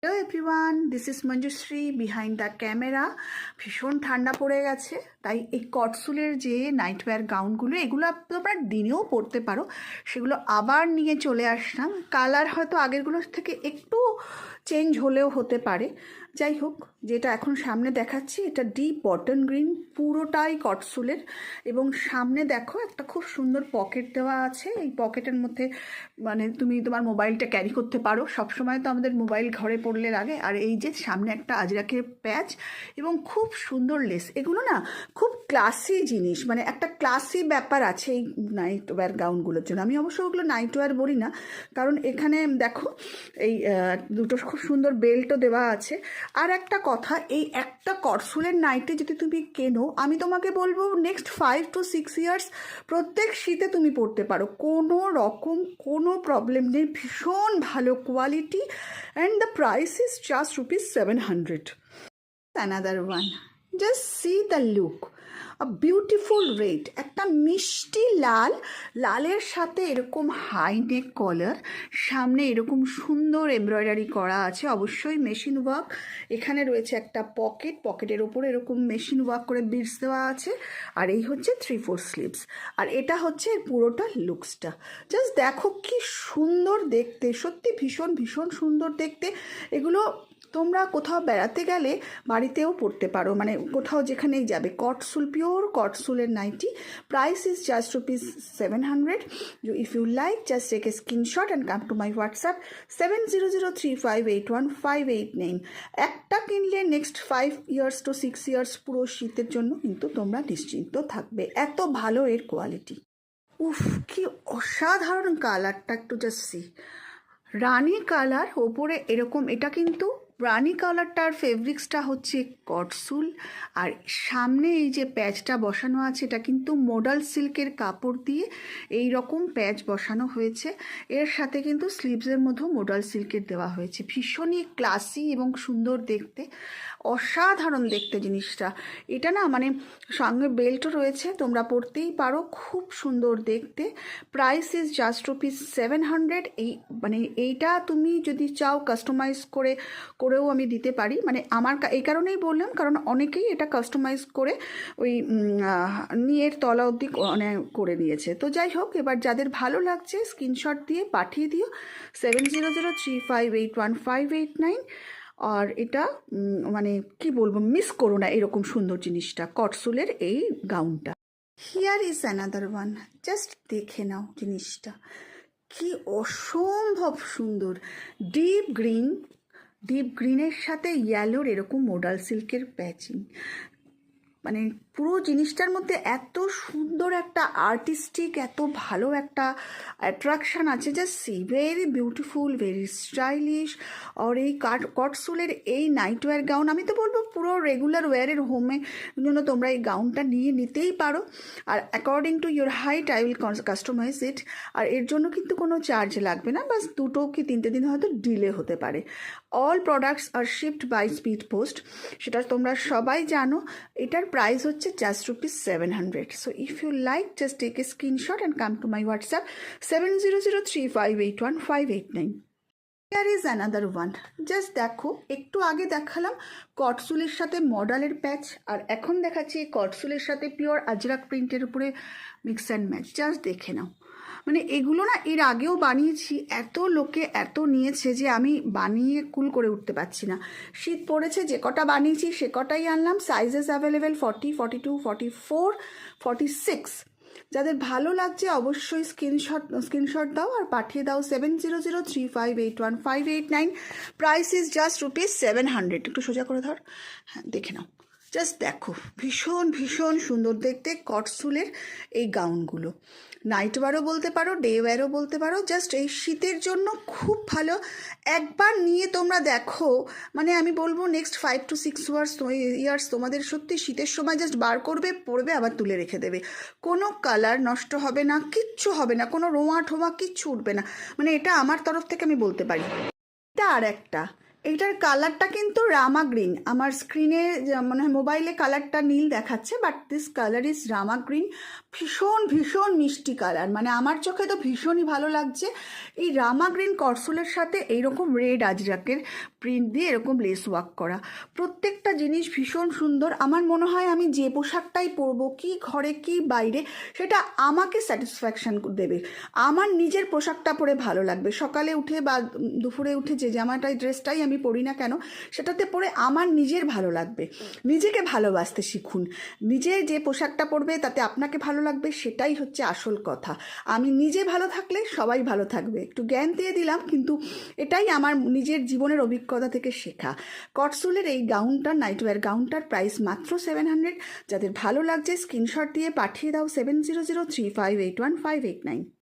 Hello everyone, this is Manjushree behind the camera. ভীষণ ঠান্ডা পড়ে গেছে, তাই এই কটসুলের যে নাইটওয়্যার গাউনগুলো এগুলো তোমরা দিনেও পরতে পারো, সেগুলো আবার নিয়ে চলে আসলাম। কালার হয়তো আগেরগুলোর থেকে একটু চেঞ্জ হলেও হতে পারে। যাই হোক, যেটা এখন সামনে দেখাচ্ছি এটা ডিপ বটন গ্রিন, পুরোটাই কটসুলের। এবং সামনে দেখো একটা খুব সুন্দর পকেট দেওয়া আছে। এই পকেটের মধ্যে মানে তুমি তোমার মোবাইলটা ক্যারি করতে পারো। সবসময় তো আমাদের মোবাইল ঘরে পড়লে লাগে। আর এই যে সামনে একটা আজরাকের প্যাচ এবং খুব সুন্দর লেস, এগুলো না খুব ক্লাসি জিনিস, মানে একটা ক্লাসি ব্যাপার আছে এই নাইটওয়্যার গাউনগুলোর জন্য। আমি অবশ্য ওগুলো নাইটওয়্যার বলি না, কারণ এখানে দেখো এই দুটো খুব সুন্দর বেল্টও দেওয়া আছে। আর একটা কথা, এই একটা কটসুলের নাইটি যদি তুমি কেনো, আমি তোমাকে বলবো নেক্সট 5 to 6 ইয়ার্স প্রত্যেক শীতে তুমি পরতে পারো, কোনো রকম কোনো প্রবলেম নেই। ভীষণ ভালো quality and the price is just ₹700. Another one, just see the look, a beautiful red, একটা মিষ্টি লাল, লালের সাথে এরকম হাই নেক কলার, সামনে এরকম সুন্দর এমব্রয়ডারি করা আছে, অবশ্যই মেশিন ওয়ার্ক। এখানে রয়েছে একটা পকেট, পকেটের ওপরে এরকম মেশিন ওয়ার্ক করে বিটস দেওয়া আছে। আর এই হচ্ছে 3/4 স্লিভস। আর এটা হচ্ছে পুরোটা লুকসটা। জাস্ট দেখো কি সুন্দর দেখতে, সত্যি ভীষণ ভীষণ সুন্দর দেখতে। এগুলো তোমরা কোথাও বেড়াতে গেলে বাড়িতেও পরতে পারো, মানে কোথাও যেখানেই যাবে। কটসুল, পিওর কটসুলের nightie, price is just ₹700. If you like, just take a screenshot and come to my WhatsApp 7003581589. একটা কিনলে নেক্সট 5 ইয়ার্স to 6 ইয়ার্স পুরো শীতের জন্য কিন্তু তোমরা নিশ্চিন্ত থাকবে, এত ভালো এর কোয়ালিটি। উফ, কি অসাধারণ কালারটা, একটু জাস্ট সি। রানি কালার, ওপরে এরকম, এটা কিন্তু রানি কালারটার ফেব্রিক্সটা হচ্ছে কটসুল। আর সামনে এই যে প্যাচটা বসানো আছে, এটা কিন্তু মোডাল সিল্কের কাপড় দিয়ে এই রকম প্যাচ বসানো হয়েছে। এর সাথে কিন্তু স্লিভসের মধ্যেও মোডাল সিল্কের দেওয়া হয়েছে। ভীষণই ক্লাসি এবং সুন্দর দেখতে, অসাধারণ দেখতে জিনিসটা। এটা না মানে সঙ্গে বেল্টও রয়েছে, তোমরা পরতেই পারো, খুব সুন্দর দেখতে। Price is just ₹700. এই মানে এইটা তুমি যদি চাও কাস্টমাইজ করেও আমি দিতে পারি। মানে আমার এই কারণেই বললাম, কারণ অনেকেই এটা কাস্টমাইজ করে ওই নিয়ের তলা অবধি করে নিয়েছে। তো যাই হোক, এবার যাদের ভালো লাগছে স্ক্রিনশট দিয়ে পাঠিয়ে দিও 7003581589. আর এটা মানে কি বলবো, মিস করো না এরকম সুন্দর জিনিসটা, কটসুলের এই গাউনটা। Here is another one, just দেখে নাও জিনিসটা কি অসম্ভব সুন্দর। ডিপ গ্রিন, ডিপ গ্রিনের সাথে ইয়েলোর এরকম মোডাল সিল্কের প্যাচিং, মানে পুরো জিনিসটার মধ্যে এত সুন্দর একটা আর্টিস্টিক, এত ভালো একটা অ্যাট্রাকশান আছে। Just see, very beautiful, very stylish. আর এই কটসুলের এই নাইটওয়্যার গাউন, আমি তো বলবো পুরো রেগুলার ওয়্যারের হোমে জন্য তোমরা এই গাউনটা নিতেই পারো। আর according to your height I will customize it. আর এর জন্য কিন্তু কোনো চার্জ লাগবে না, বাস 2 কি 3 দিন হয়তো ডিলে হতে পারে। All products are shipped by speed post, সেটা তোমরা সবাই জানো। এটার প্রাইস হচ্ছে just ₹700. So if you like, just take a screenshot and come to my WhatsApp 7003581589. Here is another one, just দেখো, একটু আগে দেখালাম কটসুলের সাথে মডালের প্যাচ, আর এখন দেখাচ্ছি কটসুলের সাথে পিওর আজরাক প্রিন্টের উপরে মিক্স অ্যান্ড ম্যাচ। জাস্ট দেখে নাও, মানে এগুলো না এর আগেও বানিয়েছি, এত লোকে এত নিয়েছে যে আমি বানিয়ে কুল করে উঠতে পারছি না। শীত পড়েছে, যে কটা বানিয়েছি সে কটাই আনলাম। Sizes available 40, 42, 44, 46। যাদের ভালো লাগছে অবশ্যই স্ক্রিনশট দাও আর পাঠিয়ে দাও 7003581589. Price is just ₹700. একটু সোজা করে ধর, হ্যাঁ দেখে নাও, জাস্ট দেখো, ভীষণ ভীষণ সুন্দর দেখতে কটসুলের এই গাউনগুলো। নাইট ওয়্যারও বলতে পারো, ডে ওয়্যারও বলতে পারো, জাস্ট এই শীতের জন্য খুব ভালো। একবার নিয়ে তোমরা দেখো, মানে আমি বলবো নেক্সট 5 to 6 ইয়ার্স তোমাদের সত্যি শীতের সময় জাস্ট বার করবে, পরবে, আবার তুলে রেখে দেবে। কোনো কালার নষ্ট হবে না, কিচ্ছু হবে না, কোনো রোঁয়া ঠোমা কিচ্ছু উঠবে না, মানে এটা আমার তরফ থেকে আমি বলতে পারি। এটা আর একটা, এইটার কালারটা কিন্তু রামা গ্রিন। আমার স্ক্রিনে মানে মোবাইলে কালারটা নীল দেখাচ্ছে, but this colour is Rama green. ভীষণ ভীষণ মিষ্টি কালার, মানে আমার চোখে তো ভীষণই ভালো লাগছে। এই রামা গ্রিন কর্সুলের সাথে এইরকম রেড আজরাকের প্রিন্ট দিয়ে এরকম লেস ওয়ার্ক করা, প্রত্যেকটা জিনিস ভীষণ সুন্দর। আমার মনে হয় আমি যে পোশাকটাই পরবো, কি ঘরে কি বাইরে, সেটা আমাকে স্যাটিসফ্যাকশান দেবে। আমার নিজের পোশাকটা পরে ভালো লাগবে, সকালে উঠে বা দুপুরে উঠে যে জামাটাই ড্রেসটাই আমি পরি না কেন, সেটাতে পরে আমার নিজের ভালো লাগবে। নিজেকে ভালোবাসতে শিখুন। নিজে যে পোশাকটা পরবে তাতে আপনাকে ভালো লাগবে, সেটাই হচ্ছে আসল কথা। আমি নিজে ভালো থাকলে সবাই ভালো থাকবে। একটু জ্ঞান দিয়ে দিলাম, কিন্তু এটাই আমার নিজের জীবনের অভিজ্ঞতা থেকে শেখা। কটসুলের এই গাউনটার, নাইটওয়্যার গাউনটার প্রাইস মাত্র 700। যাদের ভালো লাগছে স্ক্রিনশট দিয়ে পাঠিয়ে দাও 7003581589।